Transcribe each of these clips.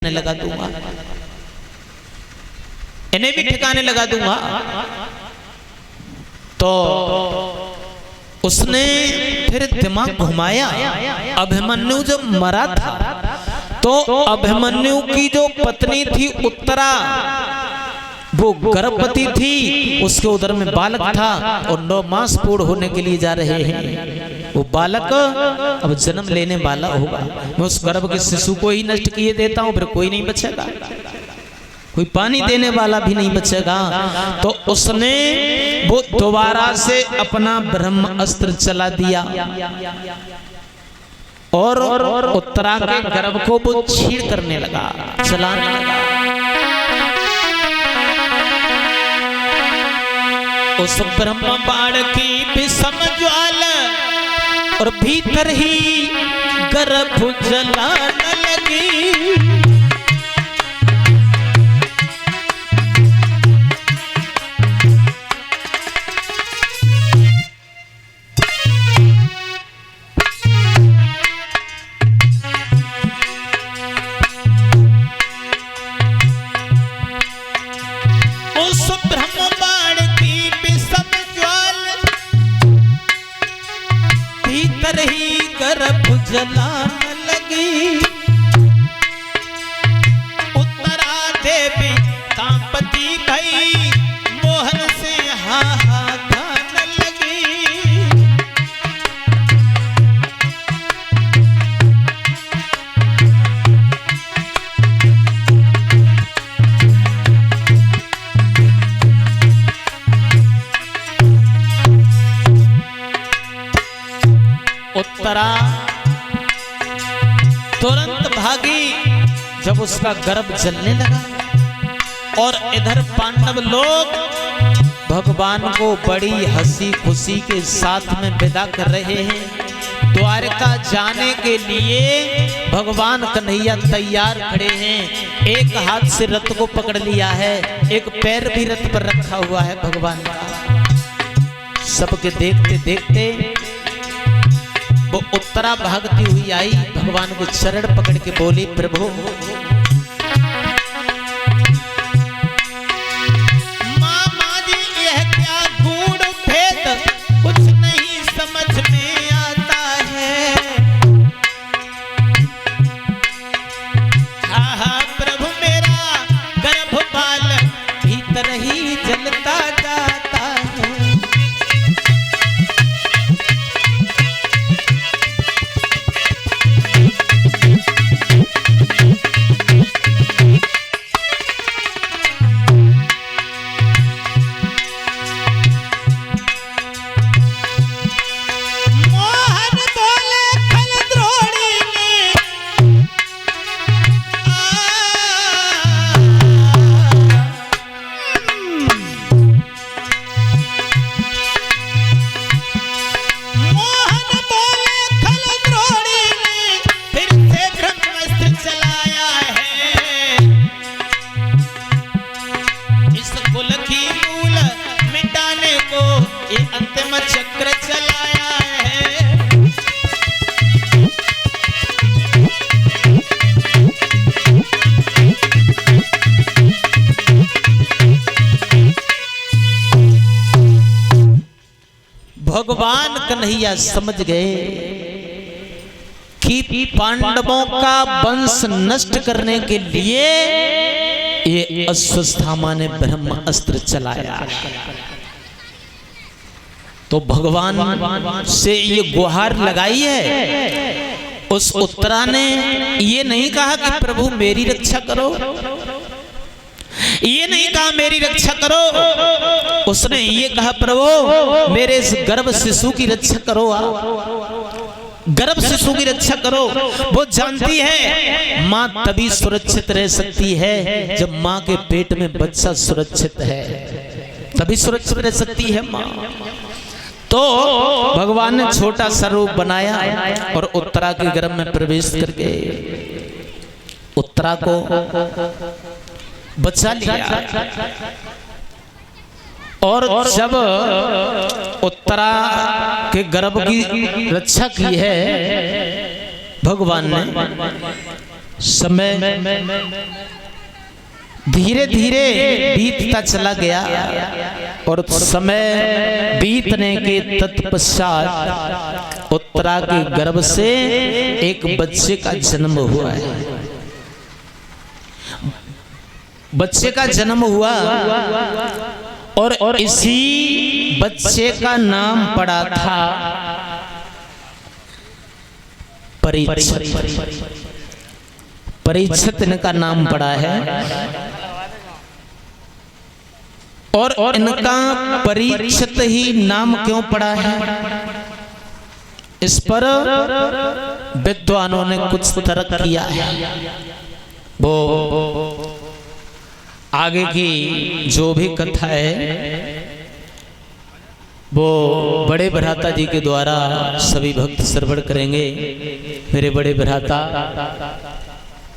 लगा दूंगा, इन्हें भी ठिकाने लगा दूंगा। तो उसने फिर दिमाग घुमाया। अभिमन्यु जब मरा था तो अभिमन्यु की जो पत्नी थी उत्तरा, वो गर्भवती थी, उसके उदर में बालक था और 9 मास पूर्ण होने के लिए जा रहे हैं। वो बालक अब जन्म लेने वाला होगा। मैं उस गर्भ के शिशु को ही नष्ट किए देता हूं, फिर कोई नहीं बचेगा, कोई पानी देने वाला भी नहीं बचेगा। तो उसने वो दोबारा से अपना ब्रह्म अस्त्र चला दिया और उत्तरा के गर्भ को वो छीड़ करने लगा, चलाने लगा। उस ब्रह्म बाण की विषम ज्वाला और भीतर ही गर्भ जलाने लगी। उस ब्रह्म बाण की विषम ज्वाला भीतर ही गर्भ जलाने लगी। उत्तरा देवी कांपती भई मोहन से हाहाकार लगी। उत्तरा तुरंत भागी जब उसका गर्भ जलने लगा। और इधर पांडव लोग भगवान को बड़ी हंसी खुशी के साथ में विदा कर रहे हैं। द्वारका जाने के लिए भगवान कन्हैया तैयार खड़े हैं। एक हाथ से रथ को पकड़ लिया है, एक पैर भी रथ पर रखा हुआ है भगवान का। सबके देखते देखते वो उत्तरा भागती हुई आई, भगवान को चरण पकड़ के बोली, प्रभु मामा जी यह क्या गूढ़ भेद कुछ नहीं समझ में आता है। हा हा प्रभु मेरा गर्भपाल भीतर ही जलता जाता है। अंतिम चक्र चलाया है। भगवान कन्हैया समझ गए कि पांडवों का वंश नष्ट करने के लिए ये अश्वत्थामा ने ब्रह्म अस्त्र चलाया। तो भगवान से ये गुहार लगाई है। उस उत्तरा ने ये नहीं कहा कि प्रभु मेरी रक्षा करो, ये नहीं कहा मेरी रक्षा करो, उसने ये कहा प्रभु मेरे इस गर्भ शिशु की रक्षा करो, गर्भ शिशु की रक्षा करो। वो जानती है माँ तभी सुरक्षित रह सकती है जब माँ के पेट में बच्चा सुरक्षित है, तभी सुरक्षित रह सकती है माँ। तो भगवान ने छोटा सा रूप बनाया और उत्तरा के गर्भ में प्रवेश करके उत्तरा को बचा लिया। और जब उत्तरा के गर्भ की रक्षा की है भगवान ने, समय धीरे धीरे बीतता चला गया और समय बीतने के तत्पश्चात उत्तरा के गर्भ से एक बच्चे का जन्म हुआ है। बच्चे का जन्म हुआ और इसी बच्चे का नाम पड़ा था परीक्षित। परीक्षित इनका नाम पड़ा है और इनका परीक्षित ही नाम क्यों पड़ा है, इस पर विद्वानों ने कुछ तर्क किया है। वो आगे की जो भी कथा है वो बड़े भ्राता जी के द्वारा सभी भक्त श्रवण करेंगे। मेरे बड़े भ्राता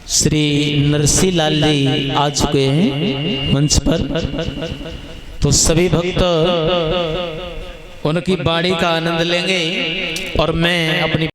श्री नरसी लाल जी आ चुके हैं मंच पर, तो सभी भक्त उनकी वाणी का आनंद लेंगे और मैं अपनी